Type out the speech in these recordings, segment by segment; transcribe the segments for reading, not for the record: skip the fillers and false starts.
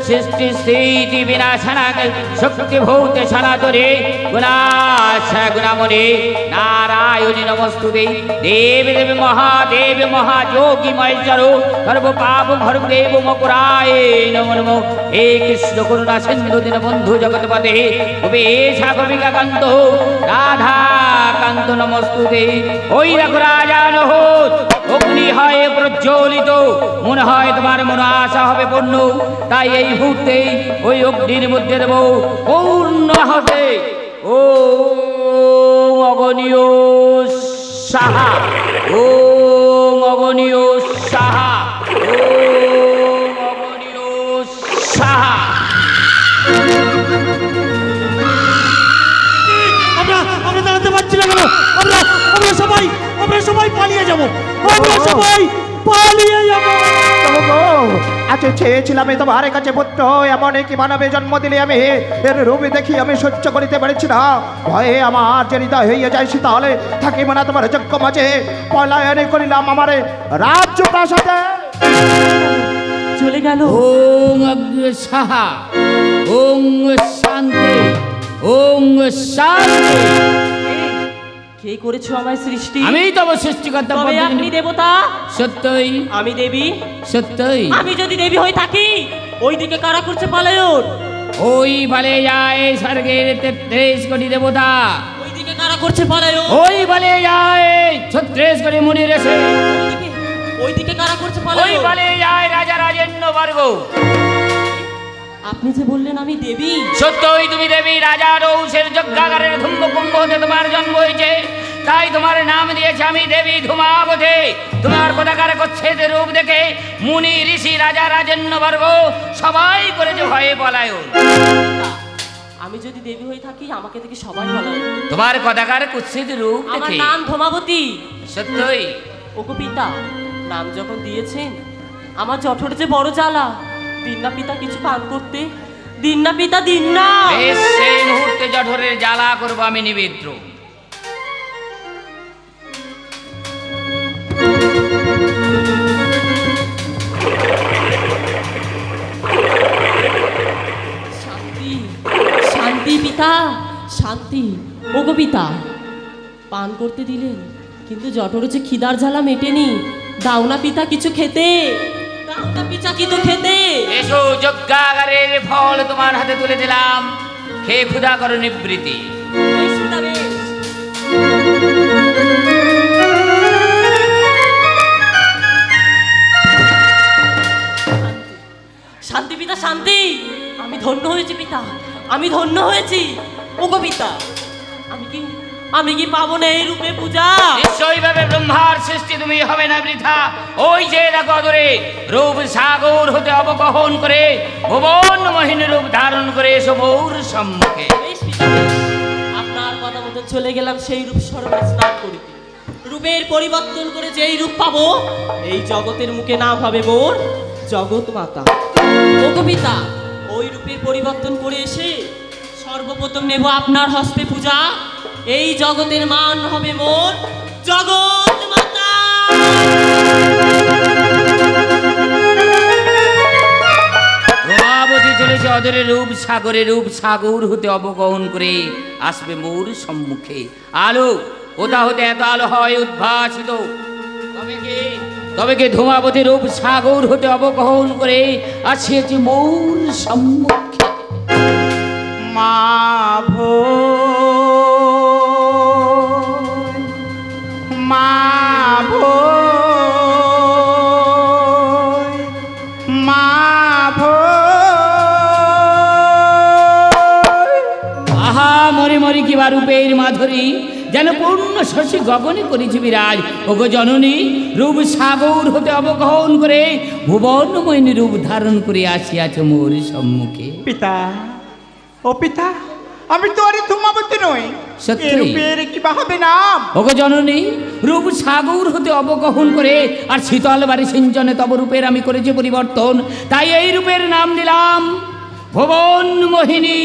सृष्टि स्थिति विनाशना शक्ति भूत सनातने गुणाश गुणामणे नारायणी नमस्तुते देवी देवी महादेवी महायोगी महेश्वरो सर्व पाप भर्म देव मकुराय नमो नमो हे कृष्ण करुणा सिंधु दिन बंधु जगतपते गोपेशा गोपिका कांत राधा कांत नमस्तुते ओई देखो राजा নহত অগ্নি হয় প্রজ্বলিত মনে হয় তোমার মনোআশা হবে পূর্ণ তাই এই মুহূর্তে ওই অগ্নির মধ্যে দেব পূর্ণ হতে ও অগণীয় সাহা ও অগণীয় সাহা ও অগণীয় সাহা আমরা দাঁড়াতে পারছি না কেন আমরা সবাই পালিয়ে যাবো আমরা সবাই পালিয়ে যাবো আচ্ছা চেয়েছিলাম তোমার কাছে পুত্র এমন কি মানবে জন্ম দিলে আমি এর রূপ দেখি আমি সহ্য করিতে পারছি না ভয়ে আমার যে হৃদয় হইয়া যায় তাহলে থাকিব না তোমার যজ্ঞ মাঝে পলায়ন করিলাম আমার রাজ্য প্রাসাদে চলে গেল ওম অগ্নি সাহা ওম শান্তি ওম শান্তি কে করেছো আমার সৃষ্টি আমি তো সৃষ্টিকর্তা তবে আপনি দেবতা সত্যই আমি দেবী সত্যই আমি যদি দেবী হই থাকি ওই দিকে কারা করছে পলায়ন ওই বলে যায় স্বর্গের 33 কোটি দেবতা ওই দিকে কারা করছে পলায়ন ওই বলে যায় 36 কোটি মুনি ঋষি ওই দিকে কারা করছে পলায়ন ওই বলে যায় রাজা রাজেন্দ্র বর্গ আপনি যে বললেন আমি দেবী সত্যই তুমি দেবী রাজা রৌষের যজ্ঞাগারের ধূম্রকুম্ভ হতে তোমার জন্ম হয়েছে তাই তোমার নাম দিয়েছে আমি দেবী ধূমাবতী তোমার পতাকার কচ্ছেদের রূপ দেখে মুনি ঋষি রাজা রাজেন্দ্র বর্গ সবাই করেছে ভয়ে পলায়ন আমি যদি দেবী হয়ে থাকি আমাকে দেখে সবাই পলায়ন তোমার পতাকার কচ্ছেদের রূপ আমার দেখে নাম ধূমাবতী সত্যই ওগো পিতা নাম যখন দিয়েছেন আমার জঠরে যে বড় জ্বালা দিন না পিতা কিছু পান করতে দিন না পিতা দিন না সেই মুহূর্তে জঠরের জ্বালা করবো আমি নিবেদ্র শান্তি শান্তি পিতা শান্তি ওগো পিতা পান করতে দিলেন কিন্তু জঠরে যে খিদার জ্বালা মেটেনি দাও না পিতা কিছু খেতে খেতে এসো যজ্ঞাগারের ফল তোমার হাতে তুলে দিলাম খেয়ে ক্ষুধা করো নিবৃত্তি শান্তি পিতা শান্তি আমি ধন্য হয়েছি পিতা আমি ধন্য হয়েছি ওগো পিতা আমি কি পাবো না এই রূপে পূজা নিশ্চয়ই ভাবে ব্রহ্মার সৃষ্টি তুমি হবে না বৃথা ওই যে দেখো ধরে রূপ সাগর হতে অবগহন করে ভুবন মোহিনী রূপ ধারণ করে এসো মৌর সম্মুখে আপনার কথা মতো চলে গেলাম সেই রূপ সরোবরে স্নান করিতে রূপের পরিবর্তন করে যেই রূপ পাবো এই জগতের মুখে নাম হবে মোর জগৎ মাতা ওগো পিতা ওই রূপের পরিবর্তন করে এসে সর্বপ্রথম নেব আপনার হস্তে পূজা এই জগতের মান হবে মোর জগৎ মাতা ধূমাবতী চলেছে অদরে রূপ সাগর হতে অবগহন করে আসবে মোর সম্মুখে আলো কোথা হতে এত আলো হয় উদ্ভাসিত তবে কি ধূমাবতী রূপ সাগর হতে অবগহন করে আসিয়েছে মোর সম্মুখে মা ভো মা ভো মা ভো আহা মরি মরি কিবা রূপের মাধুরী যেন পূর্ণ শশী গগনে করেছি বিরাজ ওগো জননী রূপ সাগর হতে অবগহন করে ভুবনময়ী রূপ ধারণ করে আসিয়াছে মোর সম্মুখে পিতা ও পিতা আমি তোর ধূমাবতী নই সত্যি রূপের কি বা হবে নাম ওগো জননী রূপ সাগর হতে অবগহন করে আর শীতল বাড়ি সিঞ্চনে তব রূপের আমি করেছি পরিবর্তন তাই এই রূপের নাম দিলাম ভুবন মোহিনী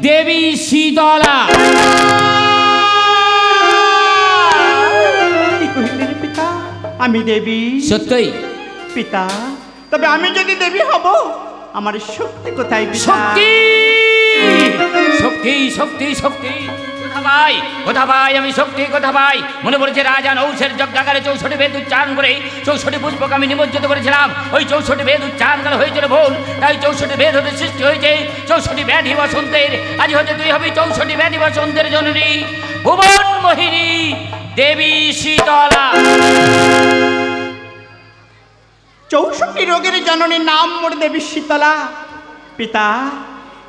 দেবী শীতলা আমি দেবী। সত্যই? পিতা, তবে আমি যদি দেবী হব, আমার শক্তি কোথায় পিতা? শক্তি শক্তি শক্তি শক্তি কোথা পাই আমি শক্তি কোথা পাই? মনে পড়েছে রাজা নৌসের যজ্ঞাগারে 64 বেদ উচ্চারণ করে 64 পুষ্পকে আমি নিমজ্জিত করেছিলাম। ওই 64 বেদ উচ্চারণ করা হয়েছিল ভুল, তাই 64 বেদ হতে সৃষ্টি হয়েছে 64 ব্যাধি বসন্তের। আজ হতে তুই হবি 64 ব্যাধি বসন্তের জননী, ভুবন মোহিনী দেবী শীতলা। 64 রোগের জননীর নাম মোর দেবী শীতলা। পিতা,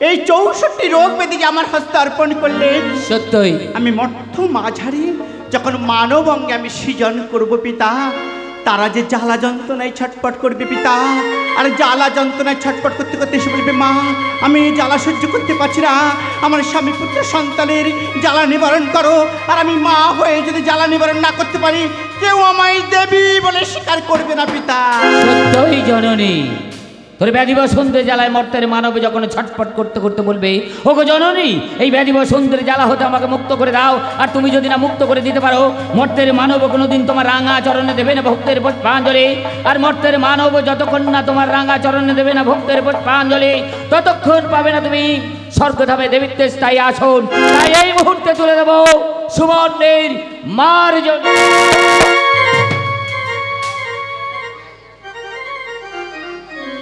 এই 64 রোগ ব্যাধি আমার হস্তে অর্পণ করলে সত্যই আমি মর্থ মাঝারি যখন মানব অঙ্গে আমি সৃজন করব পিতা, তারা যে জ্বালা যন্ত্রণায় ছটপট করবে পিতা। আর জ্বালা যন্ত্রণায় ছটপট করতে করতে এসে বলবে, মা আমি এই জ্বালা সহ্য করতে পারছি না, আমার স্বামী পুত্র সন্তানের জ্বালা নিবারণ করো। আর আমি মা হয়ে যদি জ্বালা নিবারণ না করতে পারি, কেউ আমায় দেবী বলে স্বীকার করবে না পিতা। সত্যই জননী, তোর ব্যাধি বসন্তের জ্বালায় মর্তের মানবে যখন ছটফট করতে করতে বলবে, ও গো জননী এই ব্যাধি বসন্তের জ্বালা হতে আমাকে মুক্ত করে দাও। আর তুমি যদি না মুক্ত করে দিতে পারো, মর্তের মানব কোনোদিন তোমার রাঙা চরণে দেবে না ভক্তের পুষ্পাঞ্জলি। আর মর্তের মানব যতক্ষণ না তোমার রাঙা চরণে দেবে না ভক্তের পুষ্পাঞ্জলি, ততক্ষণ পাবে না তুমি স্বর্গধামে দেবীত্বের স্থায়ী আসন। তাই এই মুহূর্তে তুলে দেবো সুবর্ণের মার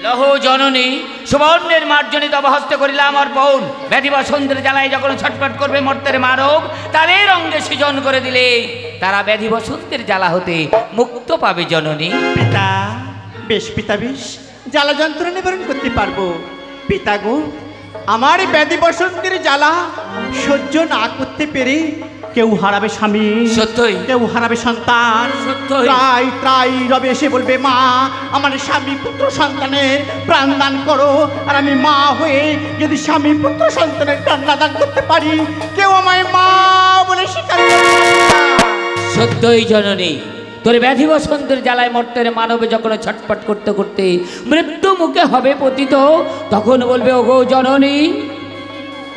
লহ জননী, সুবর্ণের মার্জনী তব হস্তে করিলাম অর্পণ। ব্যাধি বসন্তের জ্বালায় যখন ছটফট করবে মর্তের মানব, তাদের অঙ্গে সৃজন করে দিলে তারা ব্যাধি বসন্তের জ্বালা হতে মুক্ত পাবে জননী। পিতা, বেশ পিতা বেশ, জ্বালা যন্ত্রণা নিবারণ করতে পারবো। পিতা গো, আমার ব্যাধি বসন্তের জ্বালা সহ্য না করতে পেরে কেউ হারাবে স্বামী, সত্যই কেউ হারাবে সন্তান, সত্যই ত্রাই ত্রাই রবে এসে বলবে, মা আমার স্বামী পুত্র সন্তানের প্রাণ দান করো। আর আমি মা হয়ে যদি স্বামী পুত্র সন্তানের প্রাণ না দান করতে পারি, কেউ আমায় মা বলে স্বীকার করবে না। সত্যই জননী, তোর ব্যাধি বসন্তের জ্বালায় মর্তের মানবে যখন ছটফট করতে করতে মৃত্যু মুখে হবে পতিত, তখন বলবে, ও গো জননী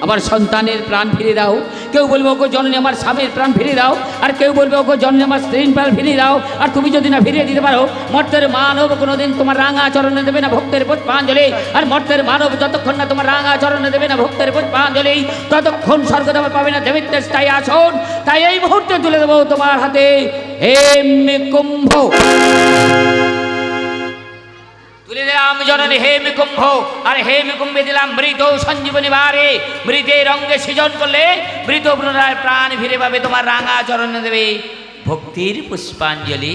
আমার সন্তানের প্রাণ ফিরে দাও। কেউ বলবে, ওগো জননী আমার স্বামীর প্রাণ ফিরে দাও। আর কেউ বলবে, ওগো জননী আমার স্ত্রীর প্রাণ ফিরিয়ে দাও। আর তুমি যদি না ফিরিয়ে দিতে পারো, মর্তের মানব কোনোদিন তোমার রাঙা চরণে দেবে না ভক্তের পুষ্পাঞ্জলি। আর মর্তের মানব যতক্ষণ না তোমার রাঙা চরণে দেবে না ভক্তের পুষ্পাঞ্জলি, ততক্ষণ স্বর্গধামে পাবে না দেবীত্বের স্থায়ী আসন। তাই এই মুহূর্তে তুলে দেবো তোমার হাতে হেম কুম্ভ। তুলে দিলাম জননী হেম কুম্ভ, আর হেম কুম্ভে দিলাম মৃত সঞ্জীবনী বারে। মৃতের অঙ্গে সৃজন করলে মৃত পুনরায় প্রাণ ফিরে পাবে, তোমার রাঙা চরণে দেবে ভক্তির পুষ্পাঞ্জলি।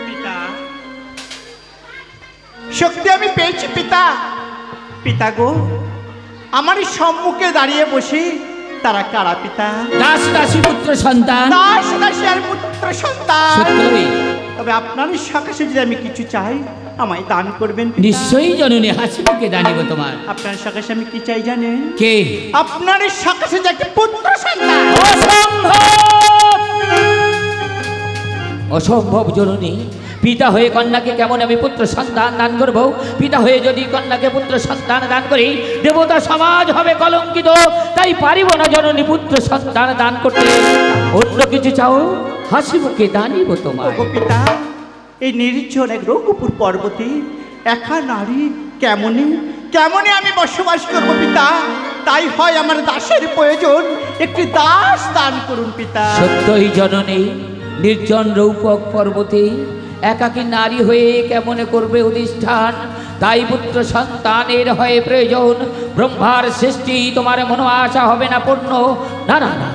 পিতা, শক্তি আমি পেয়েছি পিতা। পিতা গো, আমার সম্মুখে দাঁড়িয়ে বসে তারা কারা পিতা? দাস দাসী পুত্র সন্তান। দাস দাসী আর পুত্র সন্তান। সত্যই, তবে আপনার সকাশে যদি আমি কিছু চাই, আমায় দান করবেন পিতা? নিশ্চয়ই জননী, হাসি মুখে দানিব তোমার। আপনার সকাশে আমি কি চাই জানেন? কে? আপনার সকাশে যে একটা পুত্র সন্তান। অসম্ভব, অসম্ভব জননী। পিতা হয়ে কন্যাকে কেমন আমি পুত্র সন্তান দান করব? পিতা হয়ে যদি কন্যাকে পুত্র সন্তান দান করি, দেবতা সমাজ হবে কলঙ্কিত। তাই পারিব না জননী পুত্র সন্তান দান করতে। অন্য কিছু চাও, হাসি মুখে দানিব তোমার। ওগো পিতা, এই নির্জন এক রঘুপুর পর্বতে একা নারী কেমনে কেমনে আমি বসবাস করবো পিতা? তাই হয় আমার দাসের প্রয়োজন, একটি দাস দান করুন পিতা। সত্যই জননী, নির্জন রৌপক পর্বতে একাকী নারী হয়ে কেমনে করবে অধিষ্ঠান? তাই পুত্র সন্তানের হয় প্রয়োজন। ব্রহ্মার সৃষ্টি তোমার মনো আশা হবে না পূর্ণ। না না না,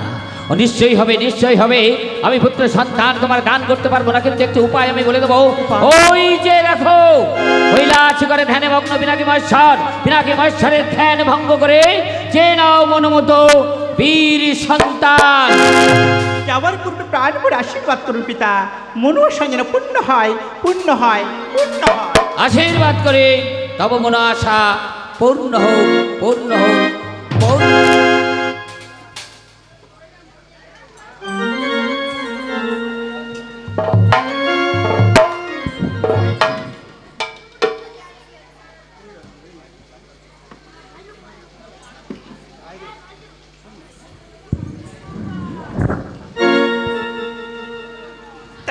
নিশ্চয়ই হবে, নিশ্চয়ই হবে। আমি পুত্র সন্তান তোমার দান করতে পারবো না, কিন্তু একটি উপায় আমি বলে দেবো। ওই যে দেখো, কৈলাস করে ধ্যানে মগ্ন পিনাকি মহেশ্বর, পিনাকি মহেশ্বরের ধ্যান ভঙ্গ করে যে নাও মনোমতো বীর সন্তান। যাওয়ার পূর্বে প্রাণ করে আশীর্বাদ করুন পিতা, মনোর সঙ্গে পূর্ণ হয়, পূর্ণ হয়, পূর্ণ হয়। আশীর্বাদ করে তব মন আশা পূর্ণ হোক, পূর্ণ হোক, পূর্ণ।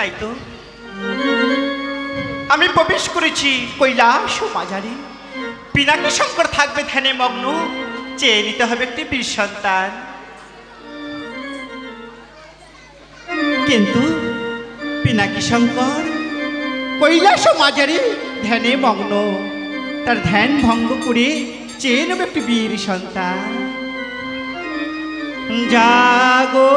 তাই তো আমি প্রবেশ করেছি কৈলাস মাঝারি। পিনাকি শঙ্কর থাকবে ধ্যানে মগ্ন, চেয়ে নিতে হবে একটি বীর সন্তান। কিন্তু পিনাকি শঙ্কর কৈলাস মাঝারি ধ্যানে মগ্ন, তার ধ্যান ভঙ্গ করে চেয়ে নেবে একটি বীর সন্তান। জাগো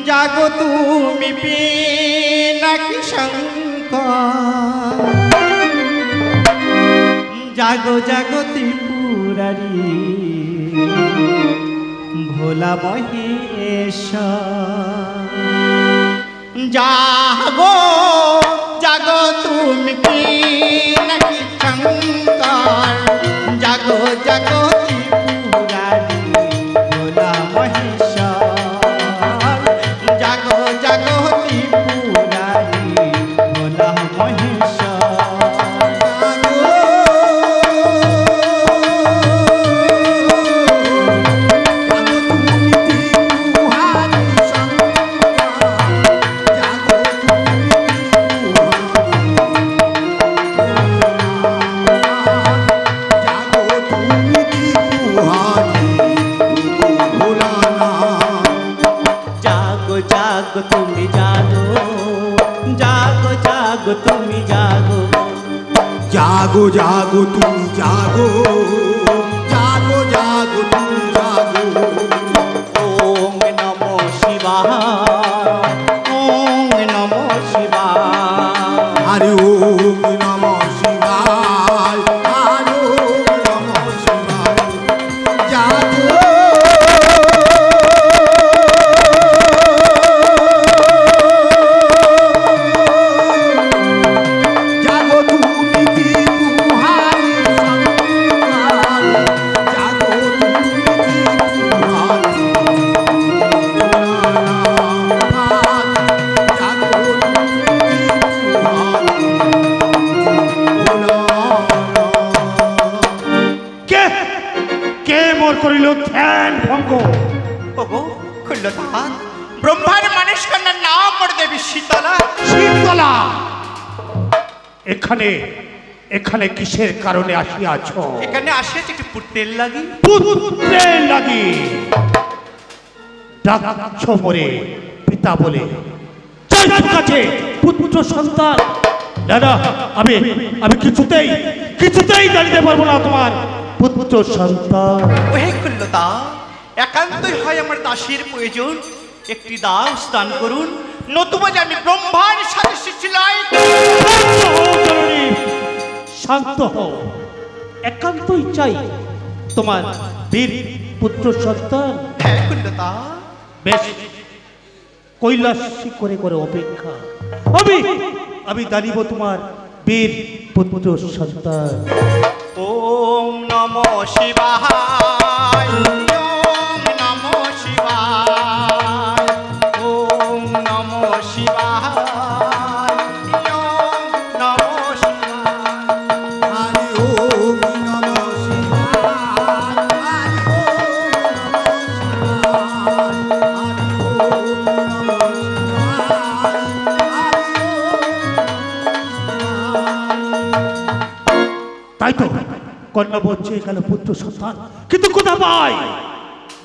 জাগো তুমি পিনাকি শঙ্কর, জাগো জাগো ত্রিপুরারি ভোলা মহেশ্বর। জাগো জাগো তুমি পিনাকি শঙ্কর, জাগো জাগো ত্রিপুরারি ভোলা মহেশ্বর, জাগো জাগো ত্রিপুরারি ভোলা মহেশ্বর। তুমি জাগো জাগো জাগো তুমি জাগো, জাগো জাগো তুমি জাগো, জাগো জাগো তুমি জাগো। ওম নমো শিবায়, ওম নমো শিবায়, আরে ওম নমঃ শিবায়, আরে ওম নমঃ শিবায়। জাগো জাগো তুমি ত্রিপুরারি শঙ্কর, জাগো তুমি ত্রিপুরারি জাগো কে কে মোর করিল ধ্যান ভঙ্গ? ওগো খুল্লতান, ব্রহ্মার মানুষ কন্যার নাম পড়ে দেবী শীতলা। শীতলা, এখানে এখানে কিসের কারণে আসিয়াছ? এখানে আসিয়াছে একটি পুত্রের লাগি। পুত্রের লাগি ডাকছ মোরে পিতা বলে, চাইছো কাছে পুত্র সন্তান। না না, আমি আমি কিছুতেই কিছুতেই জানিতে পারবো না তোমার পুত্র সন্তান। ওহে খুল্লতা, একান্তই হয় আমার দাসীর প্রয়োজন, একটি দাও স্থান করুন, নতুবা যে আমি ব্রহ্মার সাথে শিশিলাই। শান্ত হও, একান্তই চাই তোমার বীর পুত্র সন্তান। হ্যাঁ খুল্লতা, বেশ, কৈলাসী করে করে অপেক্ষা, আমি আমি জানিব তোমার বীর পুত্র সন্তান। ওম নমো শিবায়, ওম নমো শিবায়, ওম নমো শিবায়, ওম নমো শিবায়। আরে ওম নমঃ শিবায়, আরে ওম নমঃ শিবায়, আরে তাই তো কন্যা বলছে এখানে পুত্র সন্তান, কিন্তু কোথা পাই?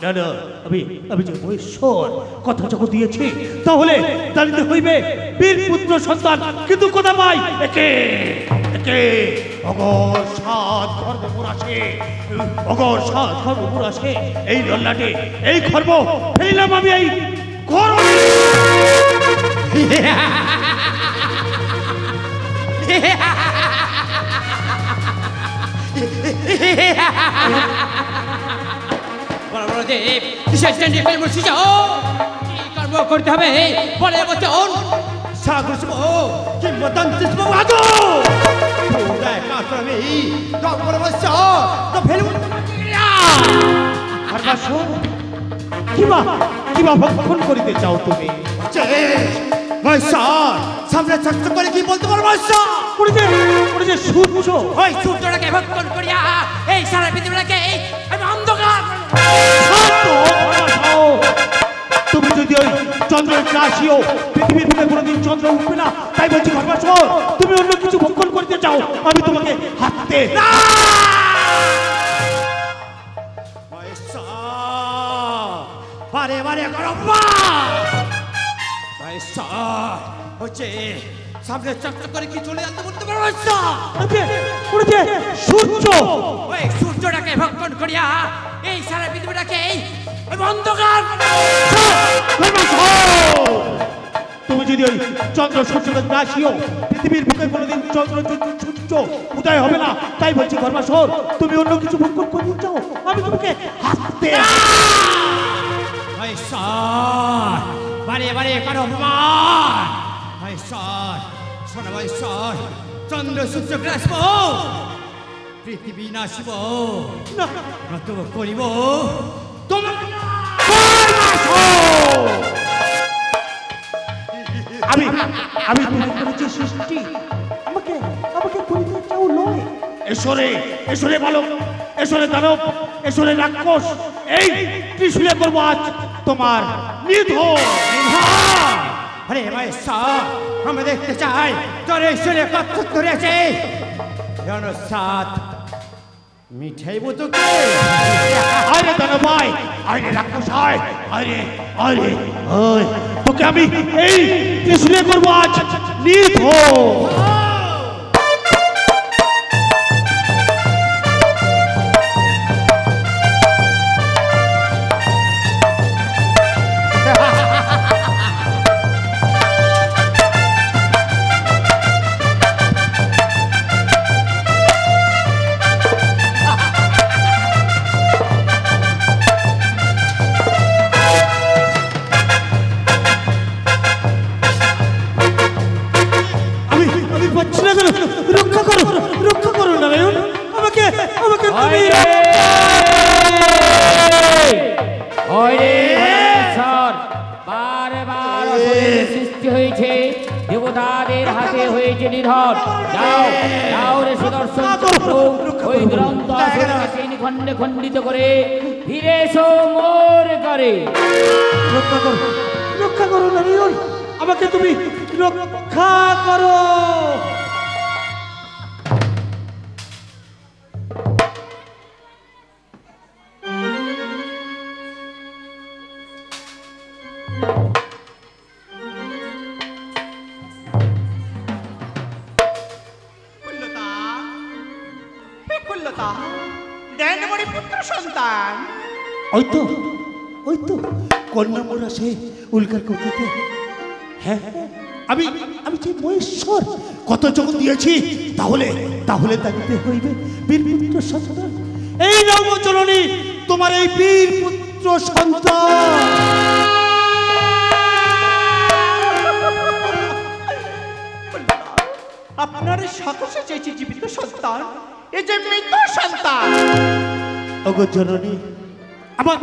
না না, আমি আমি যে মহেশ্বর কথা যখন দিয়েছি, তাহলে জানিতে হইবে বীর পুত্র সন্তান, কিন্তু কোথা পাই? একে একে অগর সাত খর্বপুর আসে, অগর সাত খর্বপুর আসে এই লল্লাটে, এই খর্ব ফেলিলাম আমি এই ঘর। দেব কিসের জন্য কর্ম শিখা কি কর্ম করতে হবে বলে বচন সাগর কিংবদন্তি বাদো পুরায় কাটবে দবর বসা তো ফেলু আর বাসো কিবা ভক্ষণ করিতে চাও তুমি? মহেশ্বর সামনে থাকতে পারে কি বলতে পারো? মহেশ্বর ওরে যে সূর্য, ওই সূর্যটাকে ভক্ষণ করিয়া এই সারা পৃথিবীটাকে আমি অন্ধকার চন্দ্রের রাশিও পৃথিবীর বুকে কোনোদিন চন্দ্র উঠবে না, তাই বলছি ঘরবাসর তুমি অন্য কিছু ভক্ষণ করতে চাও, আমি তোমাকে হাঁটতে বারে বারে করো হচ্ছে সামনে চকচক করে কি চলে যেতে বলতে পারো সূর্য ওই সূর্যটাকে ভক্ষণ করিয়া এই সারা পৃথিবীটাকে এই অন্ধকার তুমি যদি ওই চন্দ্র সূর্যকে রাশিও পৃথিবীর বুকে কোনোদিন চন্দ্র সূর্য উদয় হবে না, তাই বলছি ঘরবাসর তুমি অন্য কিছু ভক্ষণ করতে চাও, আমি তোমাকে হাঁটতে বারে বারে করো শোনো চন্দ্র সূর্য গ্রাসব পৃথিবী নাশিব নতুন করিব তোমাকে আমি আমি তুমি করেছি সৃষ্টি, আমাকে আমাকে করিতে চাও নয়। এসরে এসরে বালক, এসরে দানব, এসরে রাক্ষস, এই ত্রিশূলে করবো আজ তোমার নিধন। আরে ভাই আমরা দেখতে চাই তোর ঈশ্বরে কত ধরেছে জনসাত মিঠাই বুতুকে আরে দানব ভাই, আরে রাক্ষস হয়, আরে আরে ওই তোকে আমি এই ত্রিশূলে করবো আজ নিধন। রক্ষা করো, রক্ষা করো নারায়ণ, আমাকে আমাকে তুমি বারবার সৃষ্টি হয়েছে, দেবতাদের হাতে হয়েছে নিধন। যাও যাও রে সুদর্শন চক্র, ওই দুরন্ত আসুরকে তিন খণ্ডে খণ্ডিত করে ফিরে এসো মোর করে। রক্ষা করো নারায়ণ, আমাকে তুমি রক্ষা করো। ওই তো কন্যা মোরা সে উল্কার কতিতে। হ্যাঁ আমি আমি যে মহেশ্বর কত জগৎ দিয়েছি, তাহলে তাহলে তা দিতে হইবে বীরপুত্র সন্তান। এই নবজননী তোমার এই বীরপুত্র সন্তান। আপনার সাকসে চেয়েছি জীবিত সন্তান, এই যে মৃত সন্তান। ওগো জননী, আমার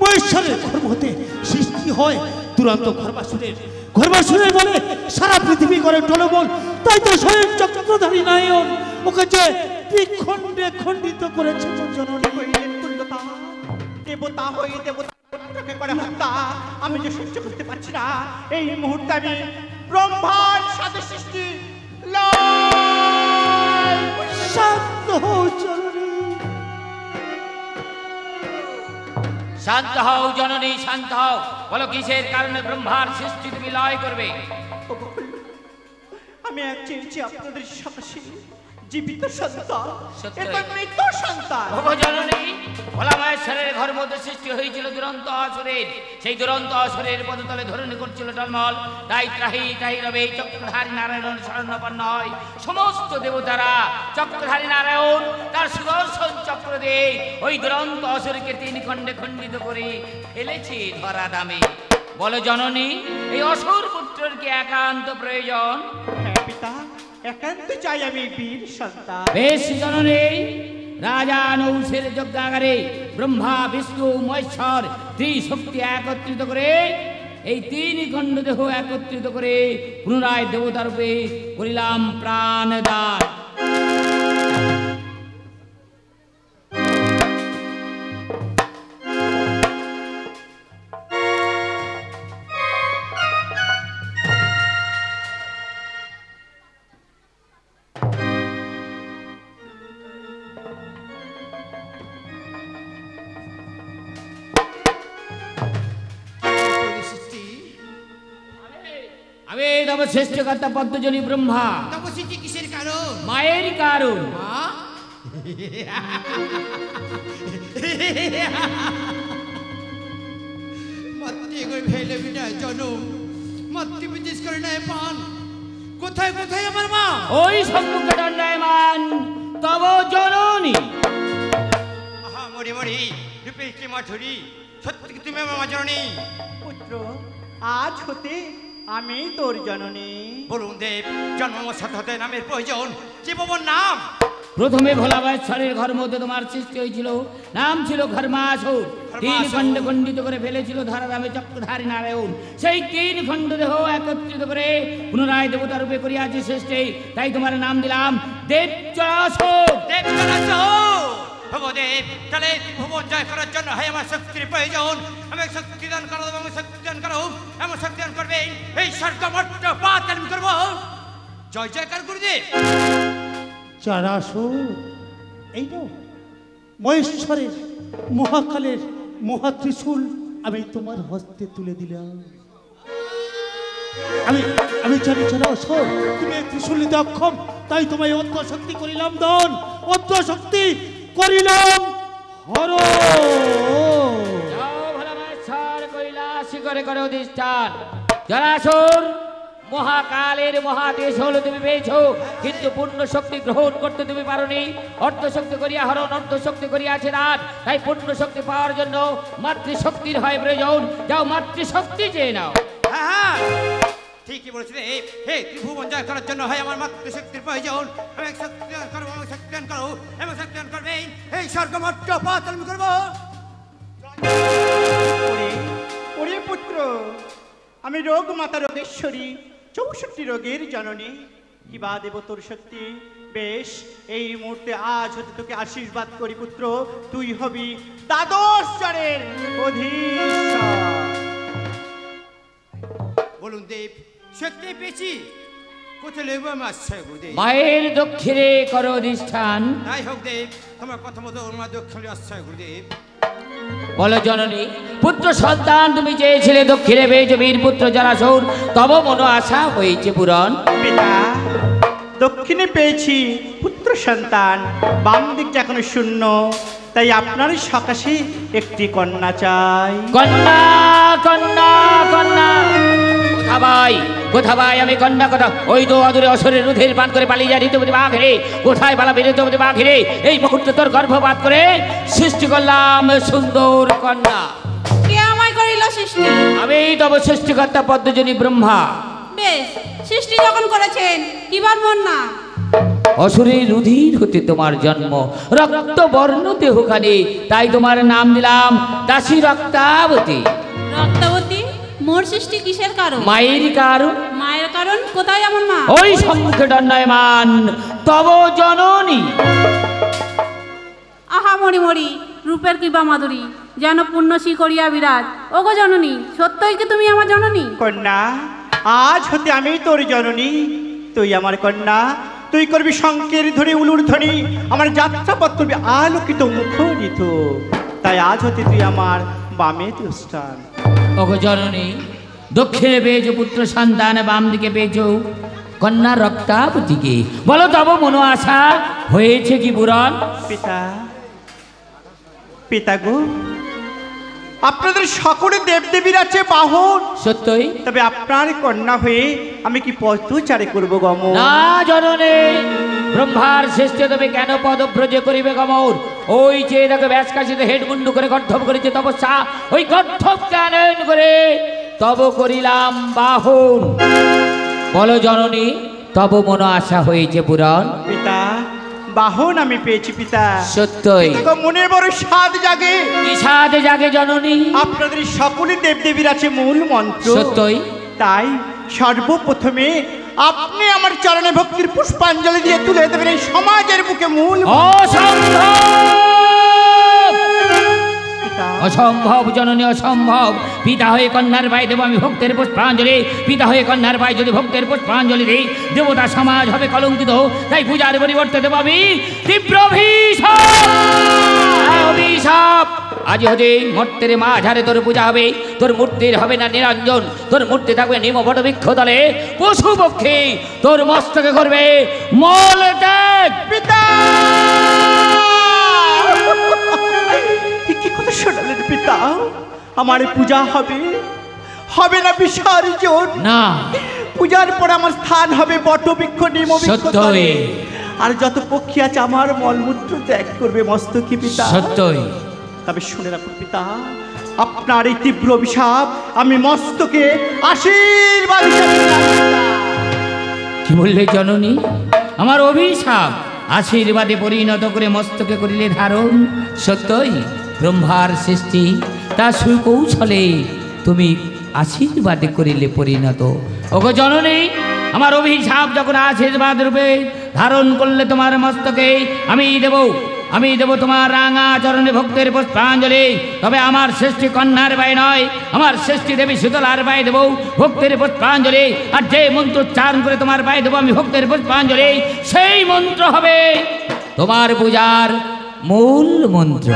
মহেশ্বরের গর্ভ হতে সৃষ্টি হয় দুরন্ত ঘরবাসুরের। ঘরবাসুরের বলে সারা পৃথিবী করে টলবল, তাই তো স্বয়ং চক্রধারী নারায়ণ ওকে যে খণ্ডে খণ্ডিত করেছে জননী। দেবতা হয়ে দেবতাকে করে হত্যা আমি যে সহ্য করতে পারছি না। এই মুহূর্তে আমি ব্রহ্মার সাথে সৃষ্টি শান্ত হও জননী, শান্ত হও জননী, শান্ত হও। বলো কিসের কারণে ব্রহ্মার সৃষ্টি তুমি লয় করবে? আমি এক চেয়েছি আপনাদের সাথে জীবিত সন্তান, সত্যি। এটা মৃত সন্তান। ওগো জননী, ভোলা মহেশ্বরের ঘর মধ্যে সৃষ্টি হয়েছিল দুরন্ত আসুরের। সেই দুরন্ত আসুরের পদতলে ধরণী করছিল টলমল, তাই ত্রাহি ত্রাহি রবে চক্রধারী নারায়ণ শরণাপন্ন হয় সমস্ত দেবতারা। চক্রধারী নারায়ণ তার সুদর্শন চক্র দিয়ে ওই দুরন্ত আসুরকে তিন খণ্ডে খণ্ডিত করে ফেলেছে ধরা দামে। বলো জননী, এই অসুর পুত্রের কি একান্ত প্রয়োজন? হ্যাঁ পিতা, একান্ত চাই আমি বীর সন্তান। বেশ জননী, রাজা নৌসের যজ্ঞাগারে ব্রহ্মা বিষ্ণু মহেশ্বর ত্রিশক্তি একত্রিত করে এই তিন খণ্ড দেহ একত্রিত করে পুনরায় দেবতা রূপে করিলাম প্রাণদান। তব সৃষ্টিকর্তা পদ্মজনী ব্রহ্মা। তপস্বীটি কিসের কারণ? মায়ের কারণ। মা? ভেলে বিনায় জনম, মাতৃ বিদেশ করে নেয় পান। কোথায় কোথায় আমার মা? ওই সম্মুখে দণ্ডায়মান তব জননী। আহা মরি মরি রূপের কি মাধুরী, সত্যি কি তুমি আমার মা জননী? পুত্র, আজ হতে আমি তোর জননী। বলুন দেব, জন্ম সাথে হতে নামের প্রয়োজন, যে বাবার নাম? প্রথমে ভোলাবাশ্বরের ঘর মধ্যে তোমার সৃষ্টি হয়েছিল, নাম ছিল ঘর্মাসুর। 3 খণ্ডে খণ্ডিত করে ফেলেছিল ধরাধামে চক্রধারী নারায়ণ। সেই 3 খণ্ড দেহ একত্রিত করে পুনরায় দেবতা রূপে করিয়াছে সৃষ্টি, তাই তোমার নাম দিলাম দেবচরাসুর। দেব, তাহলে ভুবন জয় করার জন্য হয় আমার শক্তির প্রয়োজন। আমি শক্তি দান করো, আমি শক্তি দান করো, এমন শক্তি দান করবে এই স্বর্গমট্ট পাতাল আমি করবো। জয় জয়কার গুরুদেব। চারাসুর, এই তো মহেশ্বরের মহাকালের মহাত্রিশূল আমি তোমার হস্তে তুলে দিলাম। আমি জানি চারাসুর, তুমি এই ত্রিশূল নিতে অক্ষম, তাই তোমায় অর্ধ শক্তি করিলাম দান, অর্ধ শক্তি করিলাম হর। যাও ভোলাবাশ্বর কৈলাসী করে করে অধিষ্ঠান। জরাসুর, মহাকালের মহাদেশ হলো তুমি পেয়েছো, কিন্তু পূর্ণ শক্তি গ্রহণ করতে তুমি পারোনি। অর্ধ শক্তি করিয়া হরণ, অর্ধ শক্তি করিয়াছে রাত, তাই পূর্ণ শক্তি পাওয়ার জন্য মাতৃশক্তির হয় প্রয়োজন। যাও মাতৃশক্তি চেয়ে নাও। হ্যাঁ, ঠিকই বলেছিলে। হে ত্রিভুবন জয় করার জন্য হয় আমার মাতৃশক্তির প্রয়োজন। আমি শক্তি দান করবো, আমি শক্তি দান করো, আমি শক্তি দান করবে এই স্বর্গমট্ট পাতাল আমি করবো। ওরে পুত্র, আমি রোগ মাতা রোগেশ্বরী, 64 রোগের জননী। কিবা দেব তোর শক্তি? বেশ, এই মুহূর্তে আজ হতে তোকে আশীর্বাদ করি পুত্র, তুই হবি দ্বাদশ চরের অধীশ্বর। বলুন দেব, শক্তি পেয়েছি, কোথায় লেব আমি আশ্রয় গুরুদেব? মায়ের দক্ষিণে করো অধিষ্ঠান। তাই হোক দেব, তোমার কথা মতো আমার দক্ষিণে আশ্রয় গুরুদেব। বলো জননী, পুত্র সন্তান তুমি চেয়েছিলে, দক্ষিণে পেয়েছো বীর পুত্র জরাসুর, তব মনো আশা হয়েছে পূরণ। পিতা, দক্ষিণে পেয়েছি পুত্র সন্তান, বাম দিকটা এখনো শূন্য, তাই আপনার সকাশে একটি কন্যা চাই। কন্যা কন্যা কন্যা, কোথা ভাই কোথা ভাই, আমি কন্যা কথা। ওই তো অদূরে অসুরের রুধির পান করে পালিয়ে যায় ঋতুপতি বাঘ রে। কোথায় পালাবে ঋতুপতি বাঘ রে? এই মুহূর্তে তোর গর্ভপাত করে সৃষ্টি করলাম সুন্দর কন্যা। কে আমায় করিল সৃষ্টি? আমি তব সৃষ্টিকর্তা পদ্মজনী ব্রহ্মা। বেশ, সৃষ্টি যখন করেছেন কিবার মন না। অসুরের রুধির হতে তোমার জন্ম, রক্ত বর্ণ দেহখানে, তাই তোমার নাম দিলাম দাসী রক্তাবতী। রক্তবতী, মোর সৃষ্টি কিসের কারণ? মায়ের কারণ। মায়ের কারণ? কোথায় আমার মা? ওই সম্মুখে দণ্ডায়মান তব জননী। আহা মরি মরি, রূপের কিবা মাধুরী, যেন পুণ্যশ্রী করিয়া বিরাজ। ওগো জননী, সত্যই কি তুমি আমার জননী? কন্যা, আজ হতে আমি তোর জননী, তুই আমার কন্যা। তুই করবি শঙ্কের ধ্বনি, উলুর ধ্বনি, আমার যাত্রাপথ করবি আলোকিত মুখরিত। তাই আজ হতে তুই আমার বামে দুষ্টান। ওগো জননী, দক্ষিণে পেয়েছো পুত্র সন্তান, বাম দিকে পেয়েছো কন্যা রক্তাবতীকে। বলো তব মনো আশা হয়েছে কি পূরণ? পিতা, পিতা গো, আপনাদের সকলে দেবদেবীর আছে বাহন, সত্যই? তবে আপনার কন্যা হয়ে আমি কি পদচারে করব গমন? না জননী, ব্রহ্মার শ্রেষ্ঠ তবে কেন পদব্রজ করিবে গমন? ওই যে দেখো ব্যাসকাশিতে হেডমুন্ডু করে গর্ধব করেছে তপস্যা, ওই গর্ধব কানন করে তব করিলাম বাহন। বলো জননী, তব মনো আশা হয়েছে পূরণ? পিতা, বাহন আমি পেয়েছি পিতা। সত্যই? পিতা গো, মনে বড় স্বাদ জাগে। কি স্বাদ জাগে জননী? আপনাদের সকলে দেবদেবীর আছে মূল মন্ত্র। সত্যই? তাই সর্বপ্রথমে আপনি আমার চরণে ভক্তির পুষ্পাঞ্জলি দিয়ে তুলে দেবেন এই সমাজের বুকে মূল অসম্ভব পিতা। অসম্ভব জননী, অসম্ভব। পিতা হয়ে কন্যার পায়ে দেবো আমি ভক্তের পুষ্পাঞ্জলি, পিতা হয়ে কন্যার পায়ে যদি ভক্তের পুষ্পাঞ্জলি দিই, দেবতা সমাজ হবে কলঙ্কিত, তাই পূজার পরিবর্তে দেবো আমি তীব্র অভিশাপ। অভিশাপ আজ হতে মর্তের মাঝারে তোর পূজা হবে, তোর মূর্তির হবে না নিরঞ্জন, তোর মূর্তি থাকবে নিম বটবৃক্ষ তলে, পশু পক্ষী তোর মস্তকে করবে মল ত্যাগ। পিতা কি কথা শোনালেন পিতা? আমার পূজা হবে, হবে না বিসর্জন? না, পূজার পর আমার স্থান হবে বটবৃক্ষ নিম বৃক্ষ তলে। আর যত পক্ষী আছে আমার মলমূত্র ত্যাগ করবে মস্তকে পিতা। সত্যই। তবে শুনে রাখুন পিতা, আপনার এই তীব্র অভিশাপ আমি মস্তকে আশীর্বাদ হিসাবে নিলাম পিতা। কি বললে জননী? আমার অভিশাপ আশীর্বাদে পরিণত করে মস্তকে করিলে ধারণ? সত্যই ব্রহ্মার সৃষ্টি, তা সুকৌশলে তুমি আশীর্বাদে করিলে পরিণত। ওগো জননী, আমার অভিশাপ যখন আশীর্বাদ রূপে ধারণ করলে তোমার মস্তকে আমি দেব তোমার রাঙা চরণে ভক্তের পুষ্পাঞ্জলি। তবে আমার সৃষ্টি কন্যার বাই নয়, আমার সৃষ্টি দেবী শীতলার বাই দেব ভক্তের পুষ্পাঞ্জলি। আর যে মন্ত্র উচ্চারণ করে তোমার বাই দেবো আমি ভক্তের পুষ্পাঞ্জলি, সেই মন্ত্র হবে তোমার পূজার মূল মন্ত্র।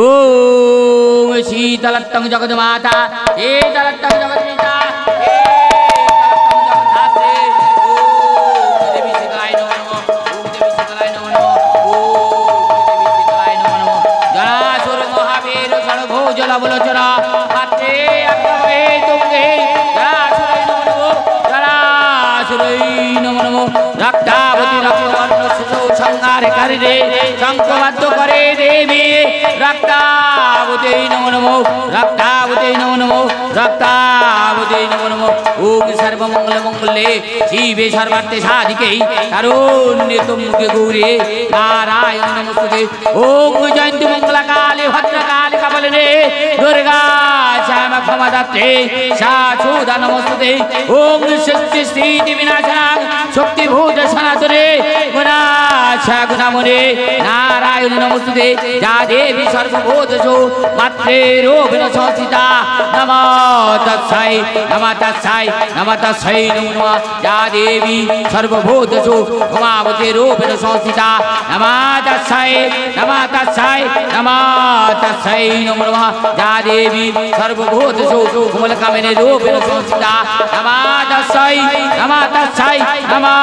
ওম শীতলত্তং জগৎ মাতা শীতলত্তং জগৎ পিতা শীতলত্তং জগৎ ধাত্রী। ওম দেবী শীতলায় নমো নমঃ, ওম দেবী শীতলায় নমো নমঃ, ওম দেবী শীতলায় নমো নমঃ। জরাসুর মহাবীর সর্বভৌজ লবলোচন পাত্রে আগ্রহে তুঙ্গে জরাসুরাই নমো নমঃ, জরাসুরাই নমো নমঃ। রক্তাবতী রক্তবর্ণ শিশু সংহারে কারিরে শঙ্খবাদ্য করে দেবী রক্তাবতী নমো নমঃ, রক্তাবতী নমো নমঃ, রক্তাবতী নমো নমঃ। ওম সর্বমঙ্গল মঙ্গলে শিবে সর্বার্থে সাধিকে কারুণ্যে তুমুকে গৌরে নারায়ণ নমস্তুতে। ওম জয়ন্তী মঙ্গলা কালী ভদ্রকালী কপালিনে দুর্গা শ্যামা ক্ষমা দাত্রে শাশুদা নমস্তুতে। ওম শক্তি স্থিতি বিনাশনা শক্তিভূত সনাতনে গুণাশা গুণামনে নারায়ণ নমস্তুতে। যা দেবী সর্বভূতেষু মাত্রেরূপেণ সংস্থিতা নমো তস্मै নমো তস্मै নমো তস্मै নমো নমঃ। যা দেবী সর্বভূতেষু উমাবতী রূপেণ সংস্থিতা নমো তস্मै নমো তস্मै নমো তস্मै নমো নমঃ। যা দেবী সর্বভূতেষু কমলকামিনী রূপেণ সংস্থিতা নমো তস্मै নমো তস্मै নমো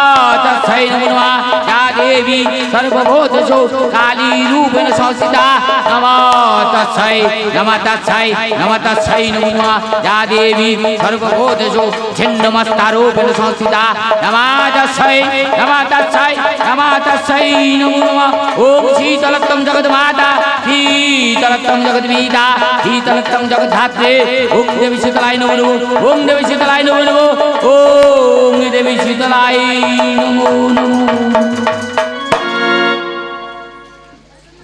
তস্मै নমো নমঃ। যা দেবী সর্বভূতেষু কালী রূপেণ সংস্থিতা নমো তস্मै নমো তস্मै নমো তস্मै নমো নমঃ। যা দেবী সর্বভূতেষু ছিন্নমস্তা রূপেণ সংস্থিতা নমো তস্मै নমো তস্मै নমো তস্मै নমো নমঃ। ওম শীতলত্তং জগৎ মাতা শীতলত্তং জগৎ পিতা শীতলত্তং জগৎ ধাত্রী। ওম দেবী শীতলায় নমো নমঃ, ওম দেবী শীতলায় নমো নমঃ, ওম দেবী শীতলায় নমো নমঃ।